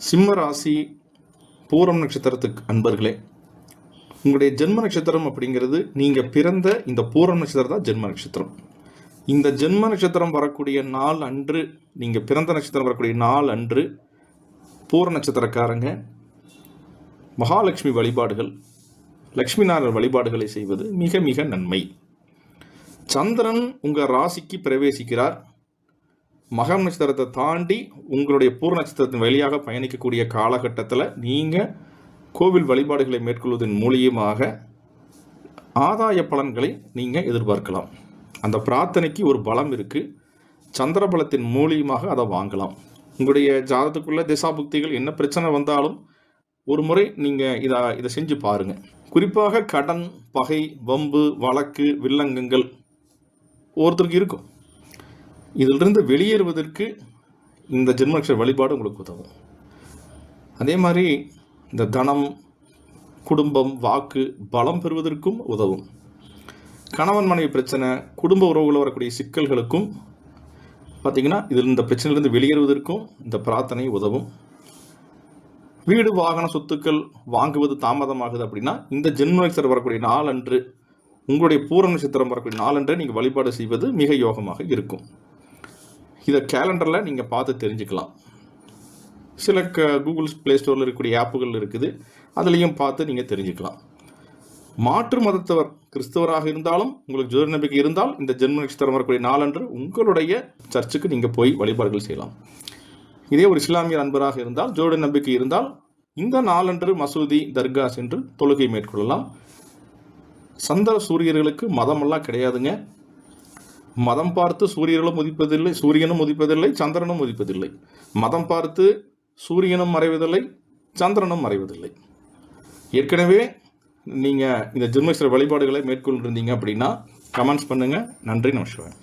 சிம்ம ராசி பூரம் நட்சத்திரத்துக்கு அன்பர்களே, உங்களுடைய ஜென்ம நட்சத்திரம் அப்படிங்கிறது நீங்கள் பிறந்த இந்த பூரம் நட்சத்திரம் தான் ஜென்ம நட்சத்திரம். இந்த ஜென்ம நட்சத்திரம் வரக்கூடிய நாள் அன்று, நீங்கள் பிறந்த நட்சத்திரம் வரக்கூடிய நாள் அன்று பூர நட்சத்திரக்காரங்க மகாலட்சுமி வழிபாடுகள், லக்ஷ்மி நாராயண வழிபாடுகளை செய்வது மிக மிக நன்மை. சந்திரன் உங்கள் ராசிக்கு பிரவேசிக்கிறார். மகம் நட்சத்திரத்தை தாண்டி உங்களுடைய பூர்ண நட்சத்திரத்தின் வழியாக பயணிக்கக்கூடிய காலகட்டத்தில் நீங்கள் கோவில் வழிபாடுகளை மேற்கொள்வதன் மூலியமாக ஆதாய பலன்களை நீங்கள் எதிர்பார்க்கலாம். அந்த பிரார்த்தனைக்கு ஒரு பலம் இருக்குது. சந்திர பலத்தின் மூலியமாக அதை வாங்கலாம். உங்களுடைய ஜாதகத்துக்குள்ள திசாபுக்திகள் என்ன பிரச்சனை வந்தாலும் ஒரு முறை நீங்கள் இதை செஞ்சு பாருங்கள். குறிப்பாக கடன், பகை, வம்பு, வழக்கு, வில்லங்கங்கள் ஒருத்தருக்கு இருக்கும். இதிலிருந்து வெளியேறுவதற்கு இந்த ஜென்மநட்சத்திர வழிபாடு உங்களுக்கு உதவும். அதே மாதிரி இந்த தனம், குடும்பம், வாக்கு, பலம் பெறுவதற்கும் உதவும். கணவன் மனைவி பிரச்சனை, குடும்ப உறவுகளில் வரக்கூடிய சிக்கல்களுக்கும் பார்த்திங்கன்னா இதில் இந்த பிரச்சனையிலிருந்து வெளியேறுவதற்கும் இந்த பிரார்த்தனை உதவும். வீடு, வாகன, சொத்துக்கள் வாங்குவது தாமதமாகுது அப்படின்னா இந்த ஜென்ம நட்சத்திரம் வரக்கூடிய நாளன்று, உங்களுடைய பூர நட்சத்திரம் வரக்கூடிய நாளன்று நீங்கள் வழிபாடு செய்வது மிக யோகமாக இருக்கும். இதை கேலண்டரில் நீங்கள் பார்த்து தெரிஞ்சுக்கலாம். சில கூகுள் ப்ளே ஸ்டோரில் இருக்கக்கூடிய ஆப்புகள் இருக்குது, அதுலேயும் பார்த்து நீங்கள் தெரிஞ்சுக்கலாம். மாற்று மதத்தவர், கிறிஸ்தவராக இருந்தாலும் உங்களுக்கு ஜோதிட நம்பிக்கை இருந்தால் இந்த ஜென்ம நட்சத்திரம் வரக்கூடிய நாளன்று உங்களுடைய சர்ச்சுக்கு நீங்கள் போய் வழிபாடுகள் செய்யலாம். இதே ஒரு இஸ்லாமிய அன்பராக இருந்தால், ஜோதிட நம்பிக்கை இருந்தால் இந்த நாளன்று மசூதி, தர்கா சென்று தொழுகை மேற்கொள்ளலாம். சந்திர சூரியர்களுக்கு மதமெல்லாம் கிடையாதுங்க. மதம் பார்த்து சூரியர்களும் உதிப்பதில்லை, சூரியனும் உதிப்பதில்லை, சந்திரனும் உதிப்பதில்லை. மதம் பார்த்து சூரியனும் மறைவதில்லை, சந்திரனும் மறைவதில்லை. ஏற்கனவே நீங்கள் இந்த ஜென்ம நட்சத்திர வழிபாடுகளை மேற்கொண்டிருந்தீங்க அப்படின்னா கமெண்ட்ஸ் பண்ணுங்கள். நன்றி, நமஸ்காரம்.